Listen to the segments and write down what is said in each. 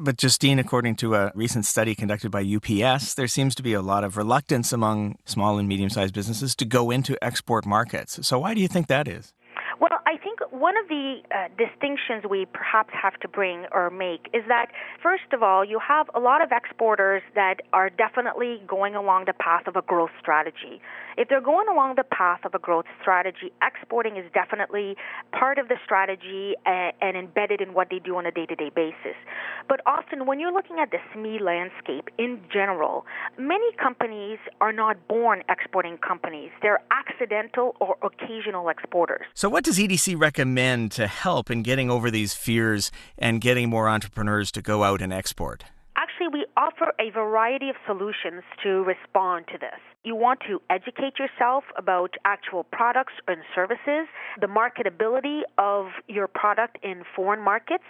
But Justine, according to a recent study conducted by UPS, there seems to be a lot of reluctance among small and medium-sized businesses to go into export markets. So why do you think that is? Well, I think one of the distinctions we perhaps have to bring or make is that, first of all, you have a lot of exporters that are definitely going along the path of a growth strategy. If they're going along the path of a growth strategy, exporting is definitely part of the strategy and embedded in what they do on a day-to-day basis. But often when you're looking at the SME landscape in general, many companies are not born exporting companies. They're accidental or occasional exporters. So what does EDC recommend to help in getting over these fears and getting more entrepreneurs to go out and export? Actually, we offer a variety of solutions to respond to this. You want to educate yourself about actual products and services, the marketability of your product in foreign markets,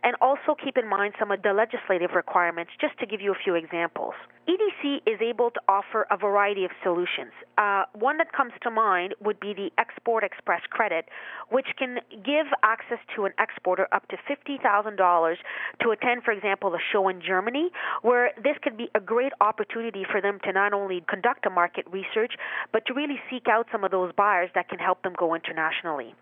and also keep in mind some of the legislative requirements, just to give you a few examples. EDC is able to offer a variety of solutions. One that comes to mind would be the Export Express Credit, which can give access to an exporter up to $50,000 to attend, for example, a show in Germany, where this could be a great opportunity for them to not only conduct a market research, but to really seek out some of those buyers that can help them go internationally.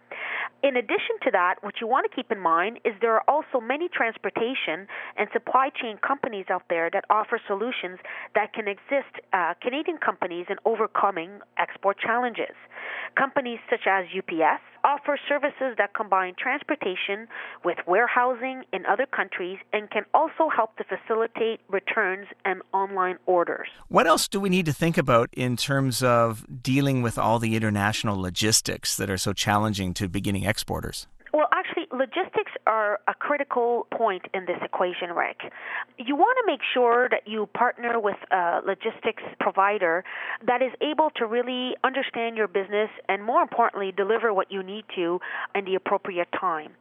In addition to that, what you want to keep in mind is there are also many transportation and supply chain companies out there that offer solutions that can assist Canadian companies in overcoming export challenges. Companies such as UPS offer services that combine transportation with warehousing in other countries and can also help to facilitate returns and online orders. What else do we need to think about in terms of dealing with all the international logistics that are so challenging to beginning exporters? Well, actually, logistics are a critical point in this equation, Rick. You want to make sure that you partner with a logistics provider that is able to really understand your business and, more importantly, deliver what you need to in the appropriate time.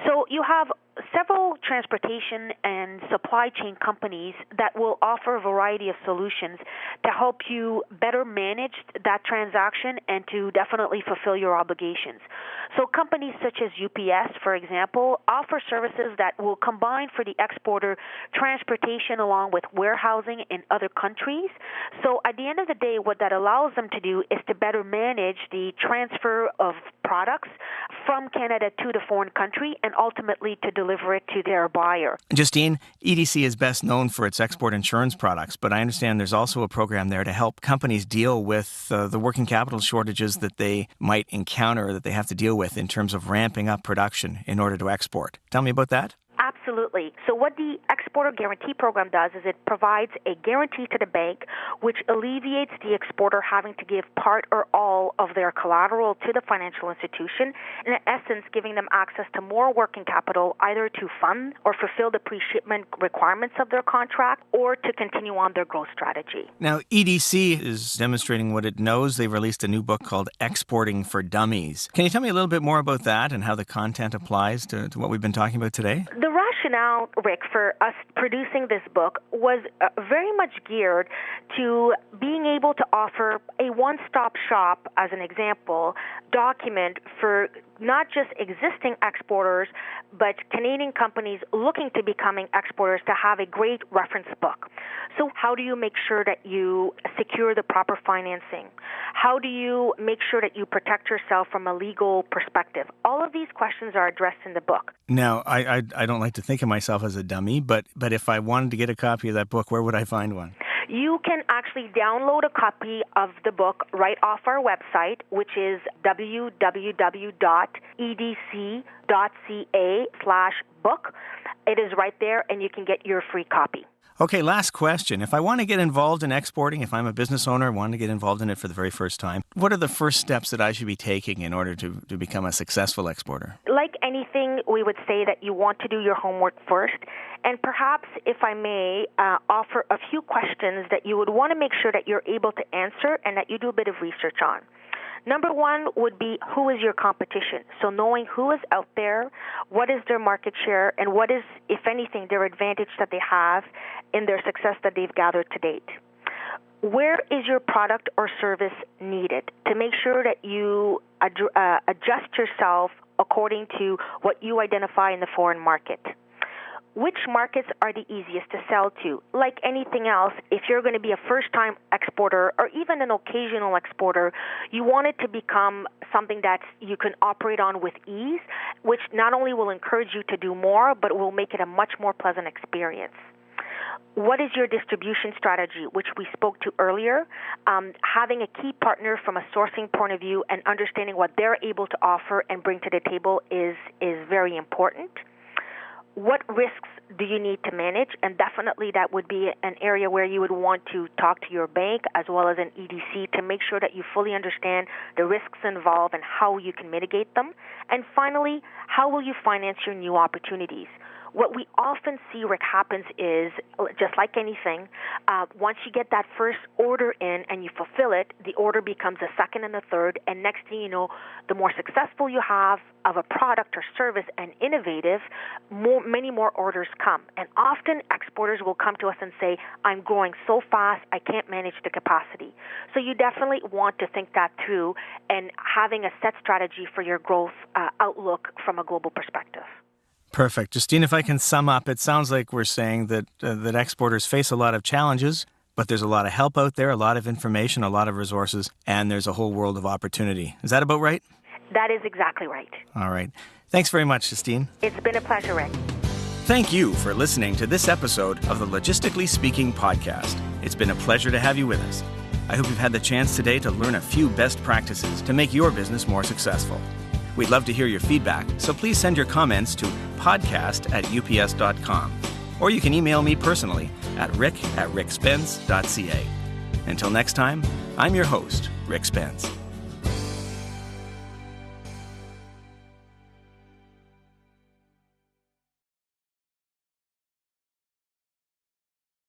So you have several transportation and supply chain companies that will offer a variety of solutions to help you better manage that transaction and to definitely fulfill your obligations. So companies such as UPS, for example, offer services that will combine for the exporter transportation along with warehousing in other countries. So at the end of the day, what that allows them to do is to better manage the transfer of products from Canada to the foreign country and ultimately to deliver it to their buyer. Justine, EDC is best known for its export insurance products, but I understand there's also a program there to help companies deal with the working capital shortages that they might encounter or that they have to deal with in terms of ramping up production in order to export. Tell me about that. Absolutely. So what the Exporter Guarantee Program does is it provides a guarantee to the bank which alleviates the exporter having to give part or all of their collateral to the financial institution, in essence giving them access to more working capital either to fund or fulfill the pre-shipment requirements of their contract or to continue on their growth strategy. Now, EDC is demonstrating what it knows. They've released a new book called Exporting for Dummies. Can you tell me a little bit more about that and how the content applies to what we've been talking about today? The rationale, Rick, for us producing this book was very much geared to being able to offer a one-stop shop, as an example, document for not just existing exporters, but Canadian companies looking to becoming exporters to have a great reference book. So how do you make sure that you secure the proper financing? How do you make sure that you protect yourself from a legal perspective? All of these questions are addressed in the book. Now, I don't like to think of myself as a dummy, but if I wanted to get a copy of that book, where would I find one? You can actually download a copy of the book right off our website, which is www.edc.ca/book. It is right there, and you can get your free copy. Okay, last question. If I want to get involved in exporting, if I'm a business owner, want to get involved in it for the very first time, what are the first steps that I should be taking in order to become a successful exporter? Like anything, we would say that you want to do your homework first. And perhaps, if I may, offer a few questions that you would want to make sure that you're able to answer and that you do a bit of research on. Number one would be, who is your competition? So knowing who is out there, what is their market share, and what is, if anything, their advantage that they have in their success that they've gathered to date. Where is your product or service needed to make sure that you adjust yourself according to what you identify in the foreign market? Which markets are the easiest to sell to? Like anything else, if you're going to be a first-time exporter or even an occasional exporter, you want it to become something that you can operate on with ease, which not only will encourage you to do more, but will make it a much more pleasant experience. What is your distribution strategy, which we spoke to earlier? Having a key partner from a sourcing point of view and understanding what they're able to offer and bring to the table is very important. What risks do you need to manage? And definitely that would be an area where you would want to talk to your bank as well as an EDC to make sure that you fully understand the risks involved and how you can mitigate them. And finally, how will you finance your new opportunities? What we often see, Rick, happens is, just like anything, once you get that first order in and you fulfill it, the order becomes a second and a third, and next thing you know, the more successful you have of a product or service and innovative, many more orders come. And often exporters will come to us and say, I'm growing so fast, I can't manage the capacity. So you definitely want to think that through and having a set strategy for your growth outlook from a global perspective. Perfect. Justine, if I can sum up, it sounds like we're saying that that exporters face a lot of challenges, but there's a lot of help out there, a lot of information, a lot of resources, and there's a whole world of opportunity. Is that about right? That is exactly right. All right. Thanks very much, Justine. It's been a pleasure, Rick. Thank you for listening to this episode of the Logistically Speaking podcast. It's been a pleasure to have you with us. I hope you've had the chance today to learn a few best practices to make your business more successful. We'd love to hear your feedback, so please send your comments to podcast@ups.com. Or you can email me personally at rick@rickspence.ca. Until next time, I'm your host, Rick Spence.